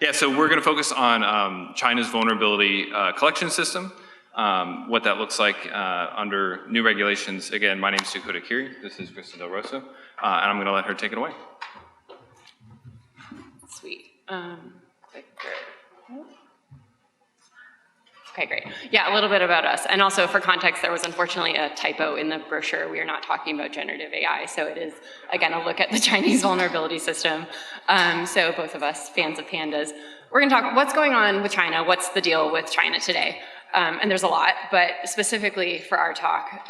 Yeah, so we're going to focus on China's vulnerability collection system, what that looks like under new regulations. Again, my name is Dakota Kiri. This is Krista Del Rosso, and I'm going to let her take it away. Sweet. Okay, great. Yeah, a little bit about us. And also for context, there was unfortunately a typo in the brochure. We are not talking about generative AI. So it is, again, a look at the Chinese vulnerability system. So both of us, fans of pandas. We're gonna talk what's going on with China, what's the deal with China today. And there's a lot, but specifically for our talk.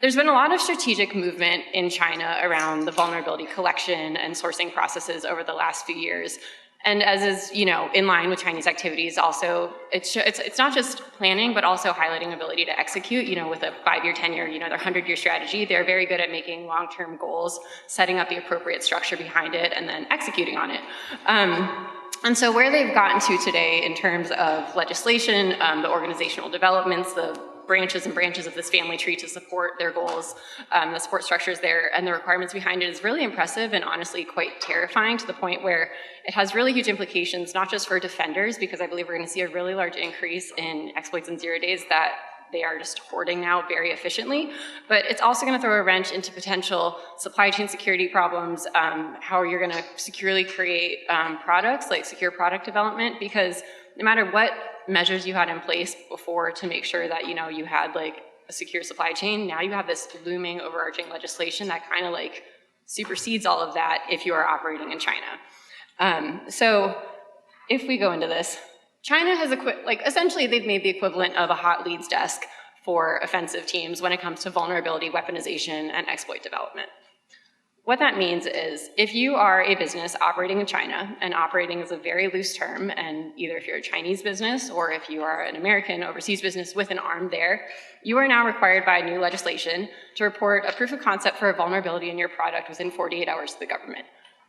There's been a lot of strategic movement in China around the vulnerability collection and sourcing processes over the last few years. And as is, in line with Chinese activities, also, it's not just planning, but also highlighting ability to execute, with a 5-year, 10-year, their 100-year strategy. They're very good at making long-term goals, setting up the appropriate structure behind it, and then executing on it. And so where they've gotten to today in terms of legislation, the organizational developments, the branches and branches of this family tree to support their goals, the support structures there, and the requirements behind it is really impressive and honestly quite terrifying, to the point where it has really huge implications, not just for defenders, because I believe we're going to see a really large increase in exploits and 0 days that they are just hoarding now very efficiently, but it's also going to throw a wrench into potential supply chain security problems, how you're going to securely create products, like secure product development, because no matter what measures you had in place before to make sure that, you had like a secure supply chain, now you have this looming overarching legislation that kind of like supersedes all of that if you are operating in China. So if we go into this, China has essentially they've made the equivalent of a hot leads desk for offensive teams when it comes to vulnerability, weaponization, and exploit development. What that means is if you are a business operating in China, and operating is a very loose term, and either if you're a Chinese business or if you are an American overseas business with an arm there, you are now required by new legislation to report a proof of concept for a vulnerability in your product within 48 hours to the government.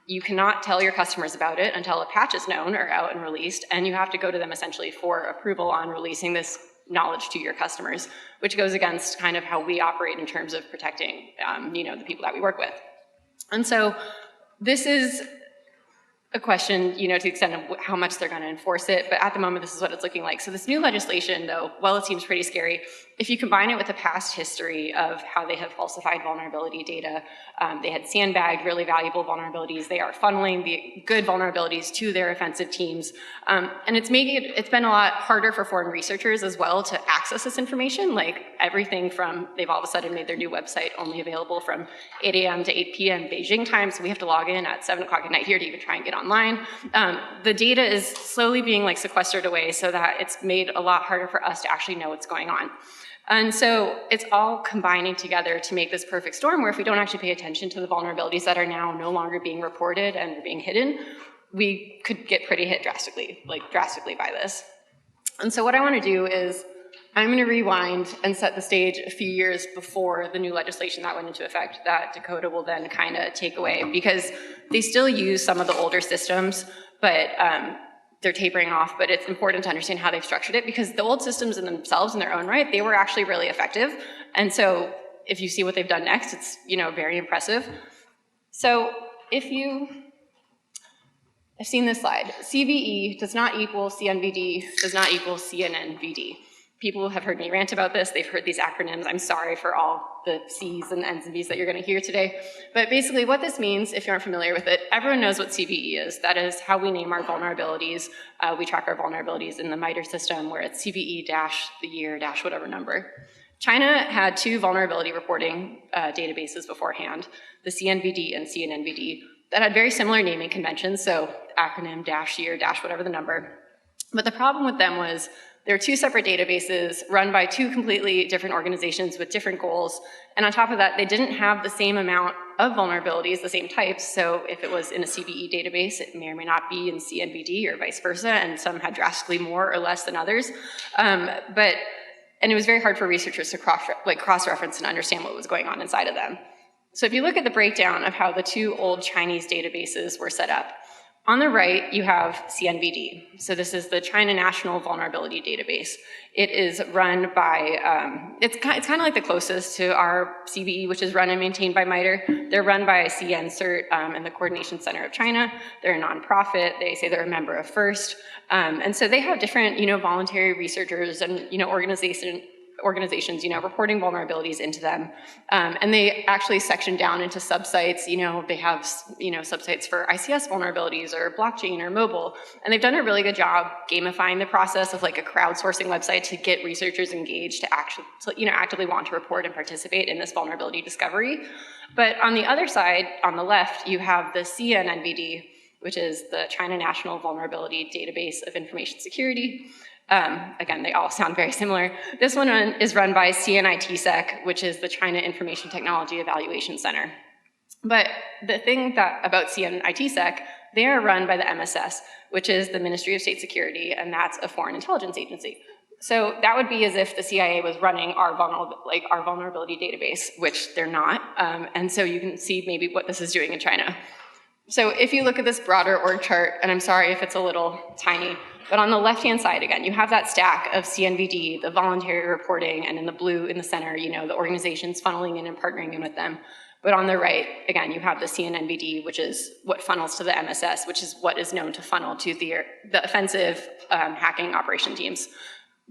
You cannot tell your customers about it until a patch is known or out and released, and you have to go to them essentially for approval on releasing this knowledge to your customers, which goes against kind of how we operate in terms of protecting, the people that we work with. And so this is a question, to the extent of how much they're going to enforce it, but at the moment, this is what it's looking like. So this new legislation, though, while it seems pretty scary, if you combine it with the past history of how they have falsified vulnerability data, they had sandbagged really valuable vulnerabilities, they are funneling the good vulnerabilities to their offensive teams, and it's been a lot harder for foreign researchers as well to access this information, like everything from, they've all of a sudden made their new website only available from 8 a.m. to 8 p.m. Beijing time, so we have to log in at 7 o'clock at night here to even try and get online. The data is slowly being sequestered away so that it's made a lot harder for us to actually know what's going on. And so it's all combining together to make this perfect storm where if we don't actually pay attention to the vulnerabilities that are now no longer being reported and are being hidden, we could get pretty hit drastically by this. And so what I want to do is I'm going to rewind and set the stage a few years before the new legislation that went into effect that Dakota will then kind of take away, because they still use some of the older systems, but they're tapering off, but it's important to understand how they've structured it, because the old systems in themselves, in their own right, they were actually really effective. And so if you see what they've done next, it's, very impressive. So I've seen this slide. CVE does not equal CNVD, does not equal CNNVD. People have heard me rant about this. They've heard these acronyms. I'm sorry for all the C's and N's and V's that you're going to hear today. But basically what this means, if you aren't familiar with it, everyone knows what CVE is. That is how we name our vulnerabilities. We track our vulnerabilities in the MITRE system, where it's CVE dash the year dash whatever number. China had 2 vulnerability reporting databases beforehand, the CNVD and CNNVD, that had very similar naming conventions, so acronym dash year dash whatever the number. But the problem with them was there are 2 separate databases run by 2 completely different organizations with different goals. And on top of that, they didn't have the same amount of vulnerabilities, the same types. So if it was in a CVE database, it may or may not be in CNVD or vice versa. And some had drastically more or less than others. And it was very hard for researchers to cross-reference and understand what was going on inside of them. So if you look at the breakdown of how the 2 old Chinese databases were set up, On the right, you have CNVD. So this is the China National Vulnerability Database. It is run by, it's kind of like the closest to our CVE, which is run and maintained by MITRE. They're run by CNCERT and the Coordination Center of China. They're a nonprofit. They say they're a member of FIRST. And so they have different, voluntary researchers and, organizations, reporting vulnerabilities into them. And they actually section down into subsites, they have, subsites for ICS vulnerabilities or blockchain or mobile. And they've done a really good job gamifying the process of like a crowdsourcing website to get researchers engaged to actually, actively want to report and participate in this vulnerability discovery. But on the other side, on the left, you have the CNNVD, which is the China National Vulnerability Database of Information Security. Again, they all sound very similar. This one is run by CNITSEC, which is the China Information Technology Evaluation Center. But the thing about CNITSEC, they are run by the MSS, which is the Ministry of State Security, and that's a foreign intelligence agency. So that would be as if the CIA was running our vulnerability database, which they're not. And so you can see maybe what this is doing in China. So if you look at this broader org chart, and I'm sorry if it's a little tiny, but on the left-hand side, again, you have that stack of CNVD, the voluntary reporting, and in the blue in the center, the organizations funneling in and partnering in with them. But on the right, again, you have the CNNVD, which is what funnels to the MSS, which is what is known to funnel to the offensive hacking operation teams.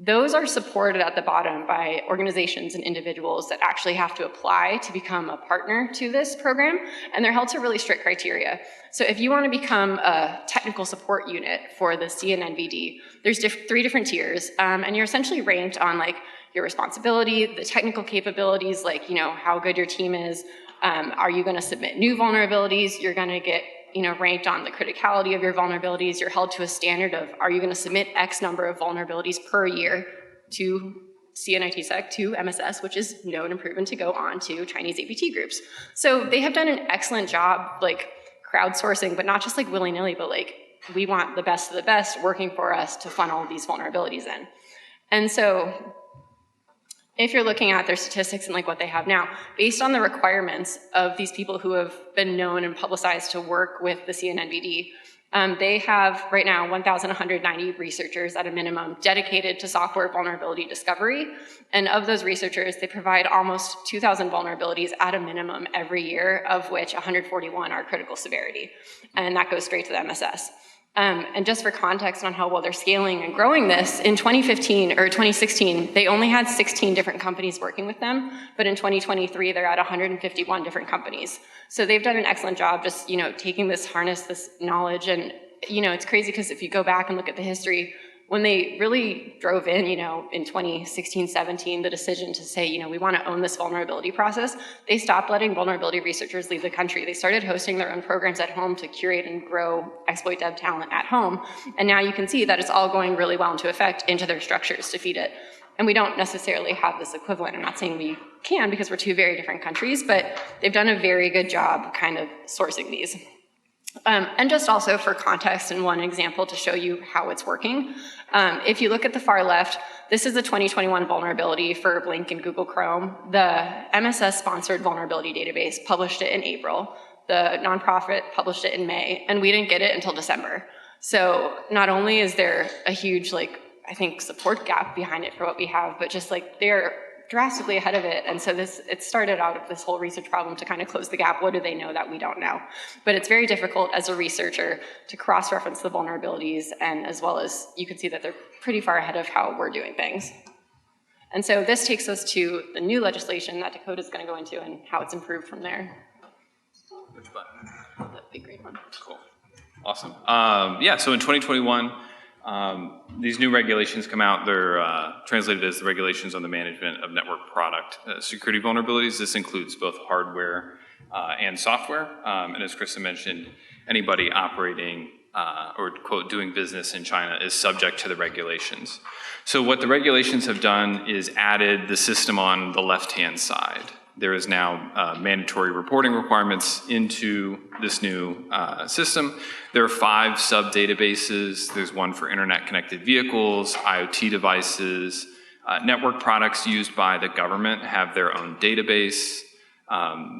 Those are supported at the bottom by organizations and individuals that actually have to apply to become a partner to this program, and they're held to really strict criteria. So if you want to become a technical support unit for the CNNVD, there's 3 different tiers, and you're essentially ranked on like your responsibility, the technical capabilities, like how good your team is. Are you going to submit new vulnerabilities? You're going to get ranked on the criticality of your vulnerabilities. You're held to a standard of, are you going to submit X number of vulnerabilities per year to CNITSEC, to MSS, which is known and proven to go on to Chinese APT groups. So they have done an excellent job, like crowdsourcing, but not just like willy-nilly, but like we want the best of the best working for us to funnel these vulnerabilities in. And so if you're looking at their statistics and like what they have now, based on the requirements of these people who have been known and publicized to work with the CNNVD, they have right now 1,190 researchers at a minimum dedicated to software vulnerability discovery. And of those researchers, they provide almost 2,000 vulnerabilities at a minimum every year, of which 141 are critical severity. And that goes straight to the MSS. And just for context on how well they're scaling and growing this, in 2015 or 2016, they only had 16 different companies working with them, but in 2023, they're at 151 different companies. So they've done an excellent job just, taking this knowledge, and, it's crazy because if you go back and look at the history, when they really drove in, in 2016, 17, the decision to say, we want to own this vulnerability process, they stopped letting vulnerability researchers leave the country. They started hosting their own programs at home to curate and grow exploit dev talent at home. And now you can see that it's all going really well into effect into their structures to feed it. And we don't necessarily have this equivalent. I'm not saying we can because we're 2 very different countries, but they've done a very good job kind of sourcing these. And just also for context and one example to show you how it's working. If you look at the far left, this is the 2021 vulnerability for Blink and Google Chrome. The MSS-sponsored vulnerability database published it in April. The nonprofit published it in May, and we didn't get it until December. So not only is there a huge, I think, support gap behind it for what we have, but just they're drastically ahead of it. And so it started out of this whole research problem to kind of close the gap. What do they know that we don't know? But it's very difficult as a researcher to cross-reference the vulnerabilities, and as well as you can see that they're pretty far ahead of how we're doing things. And so this takes us to the new legislation that Dakota's going to go into and how it's improved from there. Which button? The big green one. Cool. Awesome. So in 2021, these new regulations come out. They're translated as the regulations on the management of network product security vulnerabilities. This includes both hardware and software. And as Krista mentioned, anybody operating or, quote, doing business in China is subject to the regulations. So what the regulations have done is added the system on the left-hand side. There is now mandatory reporting requirements into this new system. There are 5 sub-databases. There's one for internet-connected vehicles, IoT devices. Network products used by the government have their own database.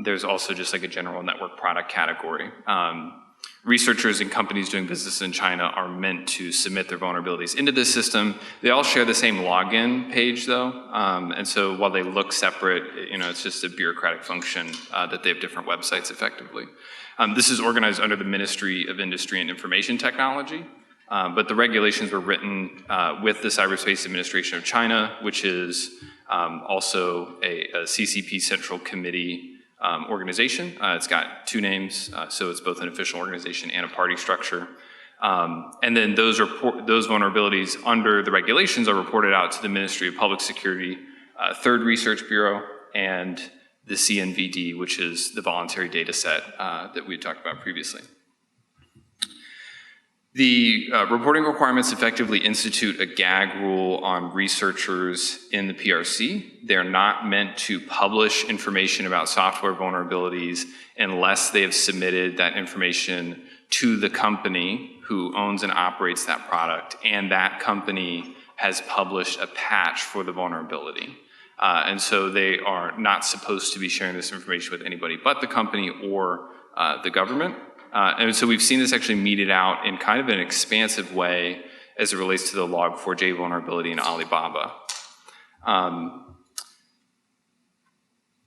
There's also just a general network product category. researchers and companies doing business in China are meant to submit their vulnerabilities into this system. They all share the same login page though, and so while they look separate, it's just a bureaucratic function that they have different websites effectively. This is organized under the Ministry of Industry and Information Technology, but the regulations were written with the Cyberspace Administration of China, which is also a CCP Central Committee organization. It's got two names, so it's both an official organization and a party structure. And then those vulnerabilities under the regulations are reported out to the Ministry of Public Security, Third Research Bureau, and the CNVD, which is the voluntary data set that we had talked about previously. The reporting requirements effectively institute a gag rule on researchers in the PRC. They're not meant to publish information about software vulnerabilities unless they have submitted that information to the company who owns and operates that product, and that company has published a patch for the vulnerability. And so they are not supposed to be sharing this information with anybody but the company or the government. And so we've seen this actually meted out in kind of an expansive way as it relates to the Log4j vulnerability in Alibaba.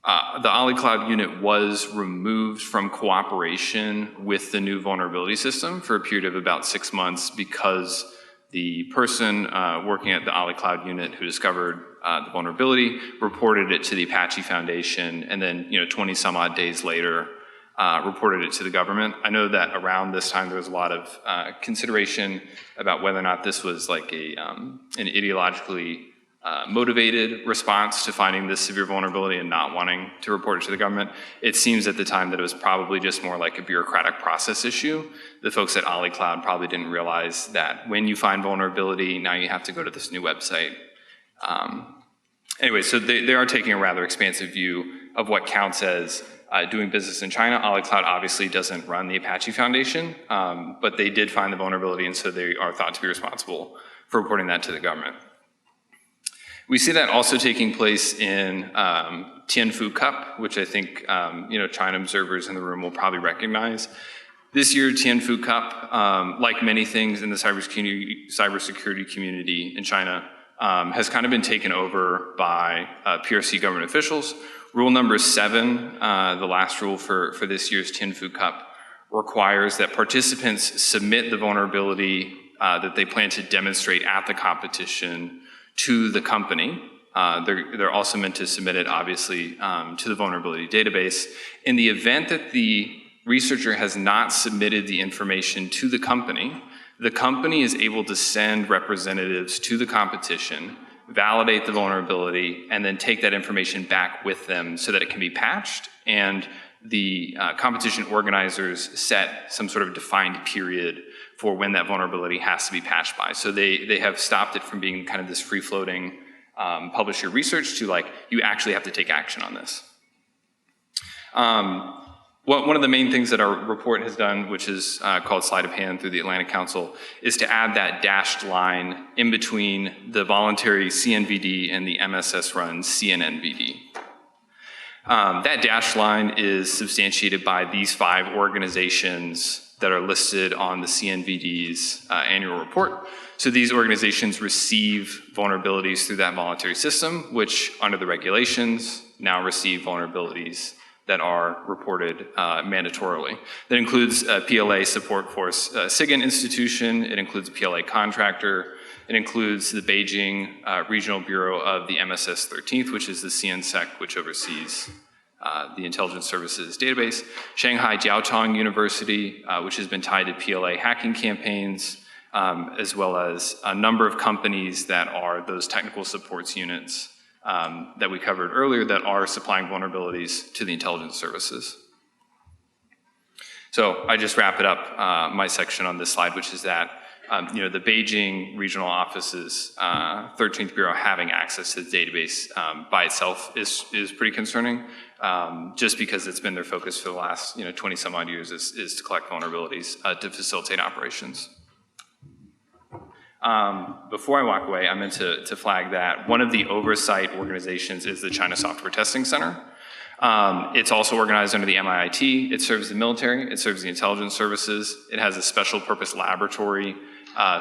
The AliCloud unit was removed from cooperation with the new vulnerability system for a period of about 6 months because the person working at the AliCloud unit who discovered the vulnerability reported it to the Apache Foundation, and then 20 some odd days later reported it to the government. I know that around this time there was a lot of consideration about whether or not this was like an ideologically motivated response to finding this severe vulnerability and not wanting to report it to the government. It seems at the time that it was probably just more like a bureaucratic process issue. The folks at AliCloud probably didn't realize that when you find vulnerability, now you have to go to this new website. Anyway, so they are taking a rather expansive view of what counts as doing business in China. AliCloud obviously doesn't run the Apache Foundation, but they did find the vulnerability, and so they are thought to be responsible for reporting that to the government. We see that also taking place in Tianfu Cup, which I think China observers in the room will probably recognize. This year, Tianfu Cup, like many things in the cybersecurity community in China, has kind of been taken over by PRC government officials. Rule number 7, the last rule for this year's Tianfu Cup, requires that participants submit the vulnerability that they plan to demonstrate at the competition to the company. They're also meant to submit it, obviously, to the vulnerability database. In the event that the researcher has not submitted the information to the company is able to send representatives to the competition, validate the vulnerability, and then take that information back with them so that it can be patched. And the competition organizers set some sort of defined period for when that vulnerability has to be patched by. So they have stopped it from being kind of this free-floating publish your research to like, you actually have to take action on this. One of the main things that our report has done, which is called Sleight of Hand through the Atlantic Council, is to add that dashed line in between the voluntary CNVD and the MSS-run CNNVD. That dashed line is substantiated by these 5 organizations that are listed on the CNVD's annual report. So these organizations receive vulnerabilities through that voluntary system, which under the regulations now receive vulnerabilities that are reported mandatorily. That includes PLA Support Force SIGINT institution, it includes a PLA contractor, it includes the Beijing Regional Bureau of the MSS 13th, which is the CNSEC, which oversees the Intelligence Services Database, Shanghai Jiaotong University, which has been tied to PLA hacking campaigns, as well as a number of companies that are those technical supports units that we covered earlier that are supplying vulnerabilities to the intelligence services. So I just wrap it up, my section on this slide, which is that the Beijing regional office's 13th Bureau having access to the database by itself is pretty concerning, just because it's been their focus for the last 20 some odd years is to collect vulnerabilities to facilitate operations. Before I walk away, I meant to flag that one of the oversight organizations is the China Software Testing Center. It's also organized under the MIIT. It serves the military. It serves the intelligence services. It has a special purpose laboratory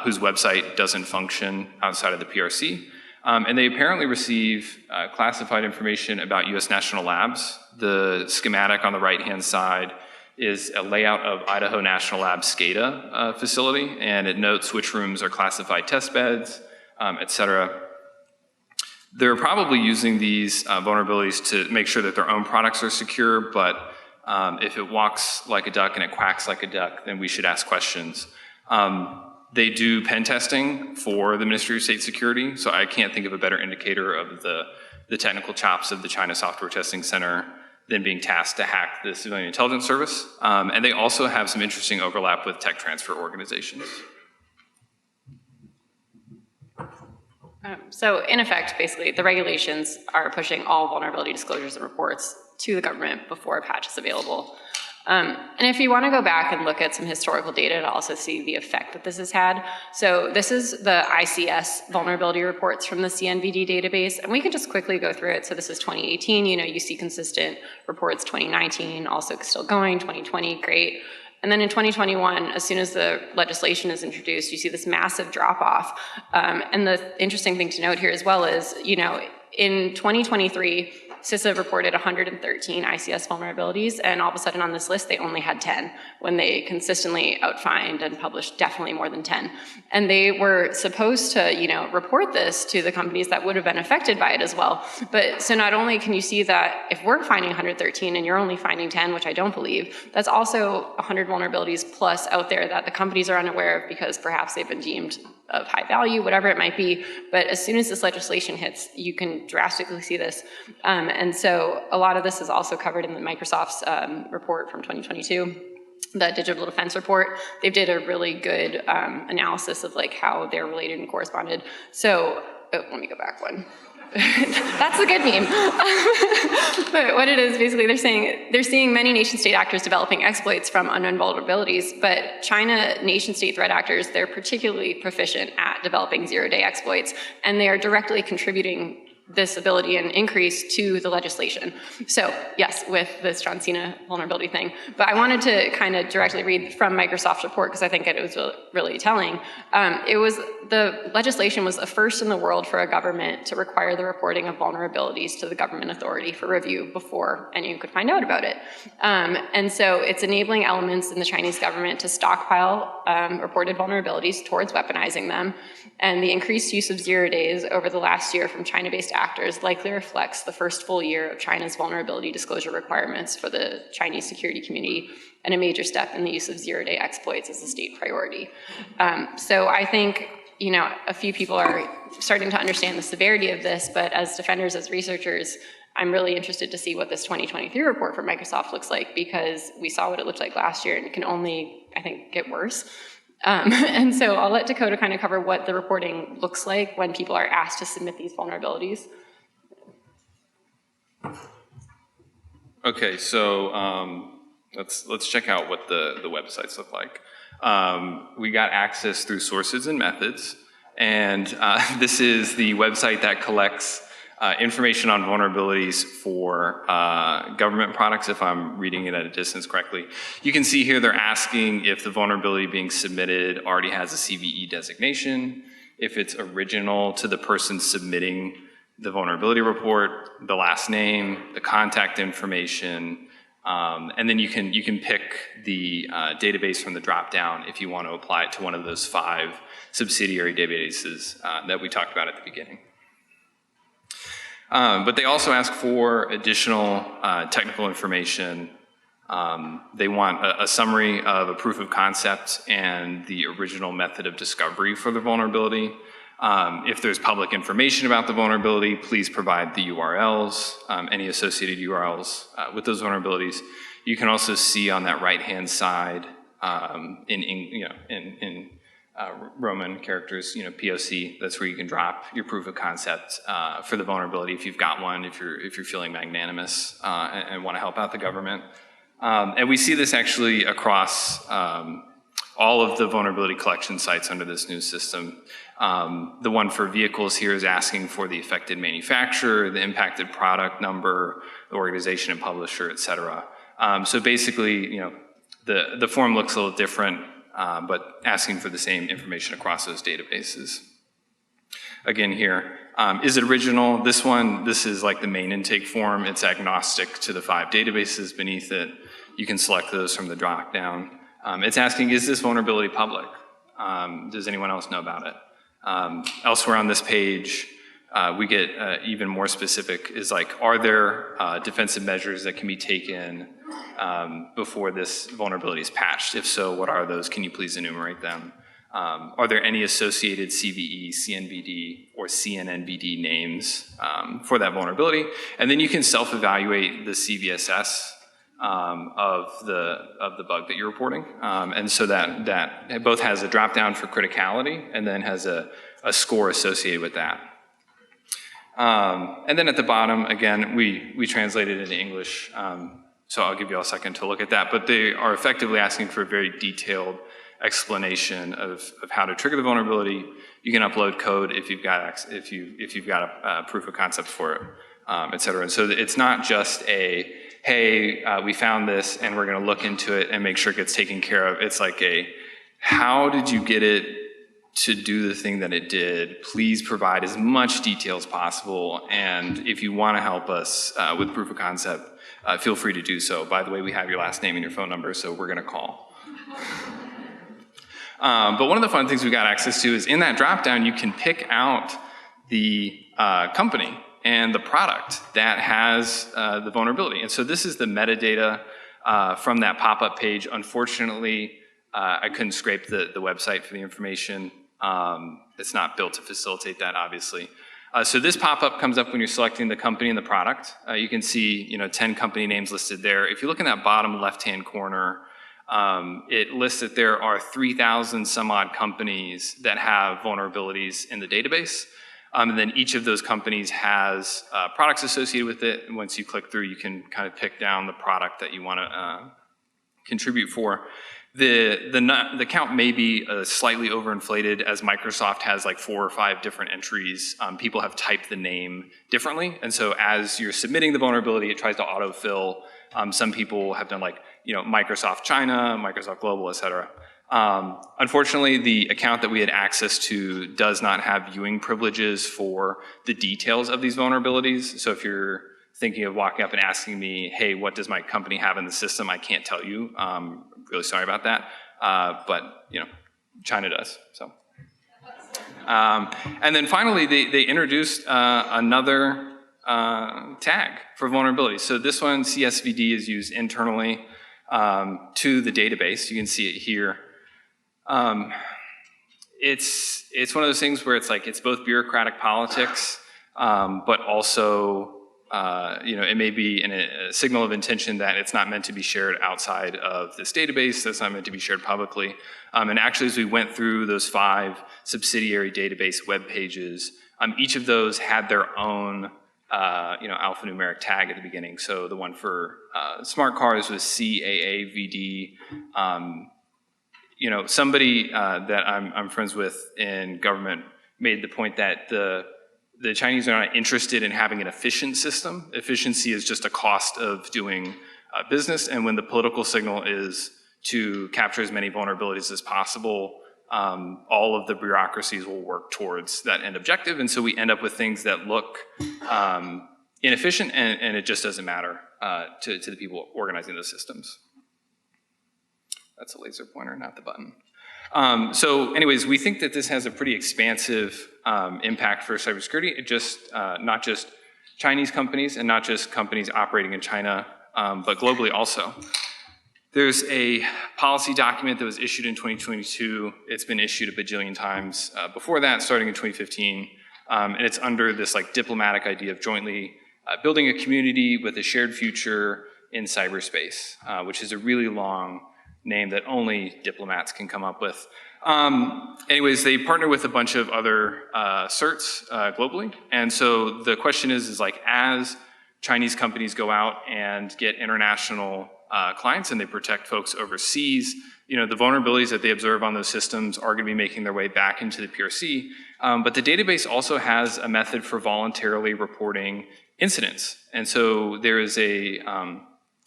whose website doesn't function outside of the PRC. And they apparently receive classified information about US national labs. The schematic on the right-hand side is a layout of Idaho National Labs SCADA facility, and it notes which rooms are classified test beds, et cetera. They're probably using these vulnerabilities to make sure that their own products are secure, but if it walks like a duck and it quacks like a duck, then we should ask questions. They do pen testing for the Ministry of State Security, so I can't think of a better indicator of the technical chops of the China Software Testing Center than being tasked to hack the Civilian Intelligence Service. And they also have some interesting overlap with tech transfer organizations. So in effect, basically, the regulations are pushing all vulnerability disclosures and reports to the government before a patch is available. And if you want to go back and look at some historical data to also see the effect that this has had. So this is the ICS vulnerability reports from the CNVD database, and we can just quickly go through it. So this is 2018, you see consistent reports, 2019, also still going, 2020, great. And then in 2021, as soon as the legislation is introduced, you see this massive drop off. And the interesting thing to note here as well is, in 2023, CISA reported 113 ICS vulnerabilities, and all of a sudden on this list, they only had 10, when they consistently outfined and published definitely more than 10. And they were supposed to, report this to the companies that would have been affected by it as well. But so not only can you see that if we're finding 113 and you're only finding 10, which I don't believe, that's also 100 vulnerabilities plus out there that the companies are unaware of because perhaps they've been deemed of high value, whatever it might be. But as soon as this legislation hits, you can drastically see this. And so a lot of this is also covered in the Microsoft's report from 2022, the Digital Defense Report. They did a really good analysis of how they're related and corresponded. So, let me go back one. That's a good meme. But what it is, basically, they're seeing many nation-state actors developing exploits from unknown vulnerabilities, but China nation-state threat actors, they're particularly proficient at developing zero-day exploits, and they are directly contributing this ability and increase to the legislation. So yes, with this John Cena vulnerability thing, but I wanted to kind of directly read from Microsoft's report because I think it was really telling. The legislation was the first in the world for a government to require the reporting of vulnerabilities to the government authority for review before anyone could find out about it. And so it's enabling elements in the Chinese government to stockpile reported vulnerabilities towards weaponizing them. And the increased use of 0 days over the last year from China-based actors likely reflects the first full year of China's vulnerability disclosure requirements for the Chinese security community, and a major step in the use of 0-day exploits as a state priority. So I think, a few people are starting to understand the severity of this, but as defenders, as researchers, I'm really interested to see what this 2023 report from Microsoft looks like, because we saw what it looked like last year and it can only, I think, get worse. And so I'll let Dakota kind of cover what the reporting looks like when people are asked to submit these vulnerabilities. Okay, so let's check out what the websites look like. We got access through sources and methods, and this is the website that collects information on vulnerabilities for government products, if I'm reading it at a distance correctly. You can see here they're asking if the vulnerability being submitted already has a CVE designation, if it's original to the person submitting the vulnerability report, the last name, the contact information, and then you can pick the database from the drop-down if you want to apply it to one of those 5 subsidiary databases that we talked about at the beginning. But they also ask for additional technical information. They want a summary of a proof of concept and the original method of discovery for the vulnerability. If there's public information about the vulnerability, please provide the URLs, any associated URLs with those vulnerabilities. You can also see on that right-hand side in Roman characters, POC. That's where you can drop your proof of concept for the vulnerability if you've got one, if you're feeling magnanimous and want to help out the government. And we see this actually across all of the vulnerability collection sites under this new system. The one for vehicles here is asking for the affected manufacturer, the impacted product number, the organization and publisher, et cetera. So basically, the form looks a little different, but asking for the same information across those databases. Again here, is it original? This is like the main intake form. It's agnostic to the 5 databases beneath it. You can select those from the drop down. It's asking, is this vulnerability public? Does anyone else know about it? Elsewhere on this page, we get even more specific, is like, are there defensive measures that can be taken before this vulnerability is patched? If so, what are those? Can you please enumerate them? Are there any associated CVE, CNBD, or CNNBD names for that vulnerability? And then you can self-evaluate the CVSS of the bug that you're reporting. And so that it both has a drop-down for criticality and then has a score associated with that. And then at the bottom, again, we translated it into English, so I'll give you all a second to look at that. But they are effectively asking for a very detailed explanation of how to trigger the vulnerability. You can upload code if you've got a proof of concept for it, et cetera. And so it's not just a, hey, we found this and we're going to look into it and make sure it gets taken care of. It's like how did you get it to do the thing that it did? Please provide as much detail as possible. And if you want to help us with proof of concept, feel free to do so. By the way, we have your last name and your phone number, so we're going to call. But one of the fun things we got access to is in that dropdown, you can pick out the company and the product that has the vulnerability. And so this is the metadata from that pop-up page. Unfortunately, I couldn't scrape the website for the information. It's not built to facilitate that, obviously. So this pop-up comes up when you're selecting the company and the product. You can see 10 company names listed there. If you look in that bottom left-hand corner, it lists that there are 3,000 some odd companies that have vulnerabilities in the database. And then each of those companies has products associated with it. And once you click through, you can kind of pick down the product that you want to contribute for. The count may be slightly overinflated, as Microsoft has like 4 or 5 different entries. People have typed the name differently. And so as you're submitting the vulnerability, it tries to autofill. Some people have done like, Microsoft China, Microsoft Global, et cetera. Unfortunately, the account that we had access to does not have viewing privileges for the details of these vulnerabilities. So if you're thinking of walking up and asking me, hey, what does my company have in the system? I can't tell you. I'm really sorry about that. But China does. So, and then finally, they introduced another tag for vulnerability. So this one, CSVD, is used internally to the database. You can see it here. It's one of those things where it's like it's both bureaucratic politics, but also it may be a signal of intention that it's not meant to be shared outside of this database. That's not meant to be shared publicly. And actually, as we went through those 5 subsidiary database web pages, each of those had their own alphanumeric tag at the beginning. So the one for smart cars was CAAVD. Somebody that I'm friends with in government made the point that the Chinese are not interested in having an efficient system. Efficiency is just a cost of doing business, and when the political signal is to capture as many vulnerabilities as possible, all of the bureaucracies will work towards that end objective, and so we end up with things that look inefficient, and it just doesn't matter to the people organizing those systems. That's a laser pointer, not the button. So anyways, we think that this has a pretty expansive impact for cybersecurity. It not just Chinese companies and not just companies operating in China, but globally also. There's a policy document that was issued in 2022. It's been issued a bajillion times before that, starting in 2015. And it's under this like diplomatic idea of jointly building a community with a shared future in cyberspace, which is a really long name that only diplomats can come up with. Anyways, they partner with a bunch of other certs globally. And so the question is like, as Chinese companies go out and get international clients and they protect folks overseas. You know, the vulnerabilities that they observe on those systems are going to be making their way back into the PRC. But the database also has a method for voluntarily reporting incidents. And so there is an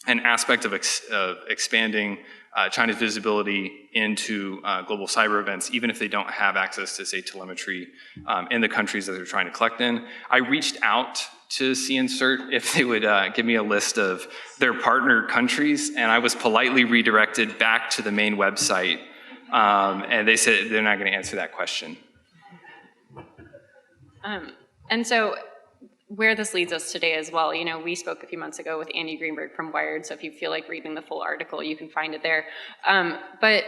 aspect of expanding China's visibility into global cyber events, even if they don't have access to, say, telemetry in the countries that they're trying to collect in. I reached out to CNCERT if they would give me a list of their partner countries, and I was politely redirected back to the main website, and they said they're not going to answer that question. And so where this leads us today as well, you know, we spoke a few months ago with Andy Greenberg from Wired, so if you feel like reading the full article, you can find it there. But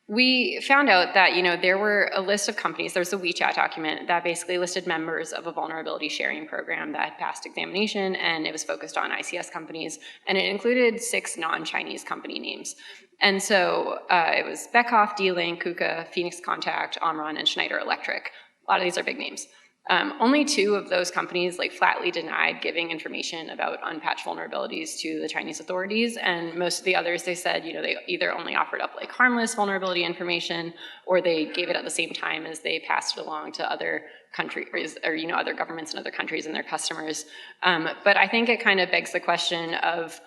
we found out that, you know, there were a list of companies, there's a WeChat document that basically listed members of a vulnerability sharing program that had passed examination, and it was focused on ICS companies, and it included 6 non-Chinese company names. And so it was Beckhoff, D-Link, KUKA, Phoenix Contact, Omron, and Schneider Electric. A lot of these are big names. Only 2 of those companies like flatly denied giving information about unpatched vulnerabilities to the Chinese authorities, and most of the others, they said, you know, they either only offered up like harmless vulnerability information, or they gave it at the same time as they passed it along to other countries, or, you know, other governments in other countries and their customers. But I think it kind of begs the question of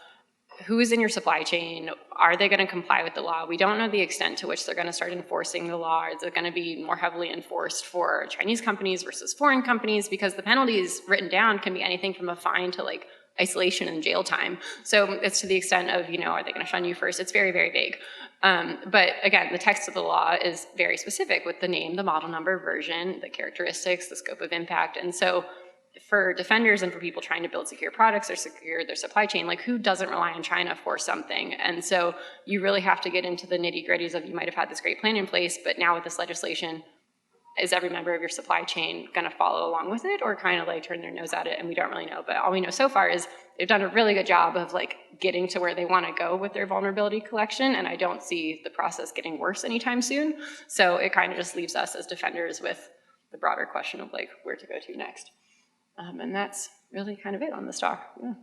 who is in your supply chain? Are they going to comply with the law? We don't know the extent to which they're going to start enforcing the law. Is it going to be more heavily enforced for Chinese companies versus foreign companies? Because the penalties written down can be anything from a fine to like isolation and jail time. So it's to the extent of, you know, are they going to shun you first? It's very, very vague. But again, the text of the law is very specific with the name, the model number, version, the characteristics, the scope of impact. And so for defenders and for people trying to build secure products or secure their supply chain, like who doesn't rely on China for something? And so you really have to get into the nitty gritties of, you might have had this great plan in place, but now with this legislation, is every member of your supply chain going to follow along with it, or kind of like turn their nose at it? And we don't really know. But all we know so far is they've done a really good job of like getting to where they want to go with their vulnerability collection. And I don't see the process getting worse anytime soon. So it kind of just leaves us as defenders with the broader question of like where to go to next. And that's really kind of it on this talk. Yeah.